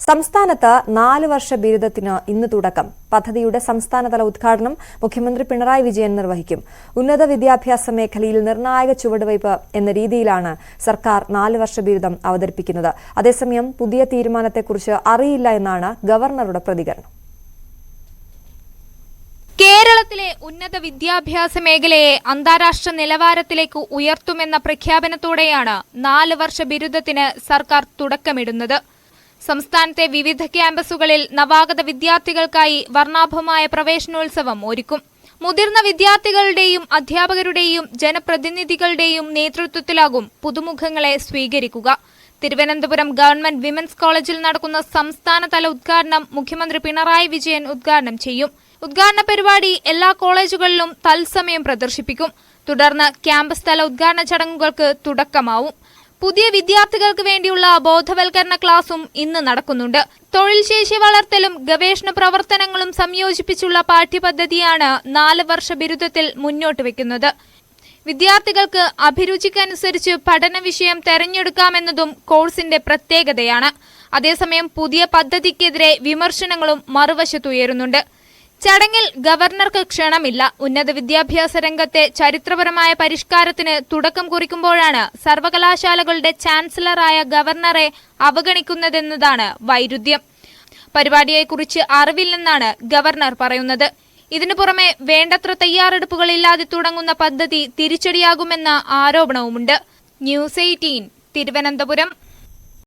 സംസ്ഥാനത്ത് 4 വർഷ ബിരുദത്തിന് ഇന്ന് തുടക്കം. പദ്ധതിയുടെ സംസ്ഥാനതല ഉദ്ഘാടനം മുഖ്യമന്ത്രി പിണറായി വിജയൻ നിർവഹിക്കും. ഉന്നത വിദ്യാഭ്യാസ മേഖലയിൽ നിർണായക ചുവടുവയ്പ് എന്ന രീതിയിലാണ് സർക്കാർ 4 വർഷ ബിരുദം അവതരിപ്പിക്കുന്നത്. അതേസമയം പുതിയ തീരുമാനത്തെക്കുറിച്ച് അറിയില്ല എന്നാണ് ഗവർണറുടെ പ്രതികരണം. കേരളത്തിലെ ഉന്നത വിദ്യാഭ്യാസ മേഖലയെ അന്താരാഷ്ട്ര നിലവാരത്തിലേക്ക് ഉയർത്തുമെന്ന പ്രഖ്യാപനത്തോടെയാണ് 4 വർഷ ബിരുദത്തിന് സർക്കാർ തുടക്കമിടുന്നത്. സംസ്ഥാനത്തെ വിവിധ ക്യാമ്പസുകളിൽ നവാഗത വിദ്യാർത്ഥികൾക്കായി വർണ്ണാഭമായ പ്രവേശനോത്സവം ഒരുക്കും. മുതിർന്ന വിദ്യാർത്ഥികളുടെയും അധ്യാപകരുടെയും ജനപ്രതിനിധികളുടെയും നേതൃത്വത്തിലാകും പുതുമുഖങ്ങളെ സ്വീകരിക്കുക. തിരുവനന്തപുരം ഗവൺമെന്റ് വിമൻസ് കോളേജിൽ നടക്കുന്ന സംസ്ഥാനതല ഉദ്ഘാടനം മുഖ്യമന്ത്രി പിണറായി വിജയൻ ഉദ്ഘാടനം ചെയ്യും. ഉദ്ഘാടന പരിപാടി എല്ലാ കോളേജുകളിലും തത്സമയം പ്രദർശിപ്പിക്കും. തുടർന്ന് ക്യാമ്പസ് തല ഉദ്ഘാടന ചടങ്ങുകൾക്ക് തുടക്കമാവും. പുതിയ വിദ്യാർത്ഥികൾക്ക് വേണ്ടിയുള്ള ബോധവൽക്കരണ ക്ലാസും ഇന്ന് നടക്കുന്നുണ്ട്. തൊഴിൽ ശേഷി വളർത്തലും ഗവേഷണ പ്രവർത്തനങ്ങളും സംയോജിപ്പിച്ചുള്ള പാഠ്യപദ്ധതിയാണ് 4 വർഷ ബിരുദത്തിൽ മുന്നോട്ട് വെക്കുന്നത്. വിദ്യാർത്ഥികൾക്ക് അഭിരുചിക്കനുസരിച്ച് പഠന വിഷയം തെരഞ്ഞെടുക്കാമെന്നതും കോഴ്സിന്റെ പ്രത്യേകതയാണ്. അതേസമയം പുതിയ പദ്ധതിക്കെതിരെ വിമർശനങ്ങളും മറുവശത്തുയരുന്നുണ്ട്. ചടങ്ങിൽ ഗവർണർക്ക് ക്ഷണമില്ല. ഉന്നത വിദ്യാഭ്യാസ രംഗത്തെ ചരിത്രപരമായ പരിഷ്കാരത്തിന് തുടക്കം കുറിക്കുമ്പോഴാണ് സർവകലാശാലകളുടെ ചാൻസലറായ ഗവർണറെ അവഗണിക്കുന്നതെന്നതാണ് വൈരുദ്ധ്യം. പരിപാടിയെക്കുറിച്ച് അറിവില്ലെന്നാണ് ഗവർണർ പറയുന്നത്. ഇതിനു പുറമെ വേണ്ടത്ര തയ്യാറെടുപ്പുകളില്ലാതെ തുടങ്ങുന്ന പദ്ധതി തിരിച്ചടിയാകുമെന്ന ആരോപണവുമുണ്ട്. ന്യൂസ് 18 തിരുവനന്തപുരം.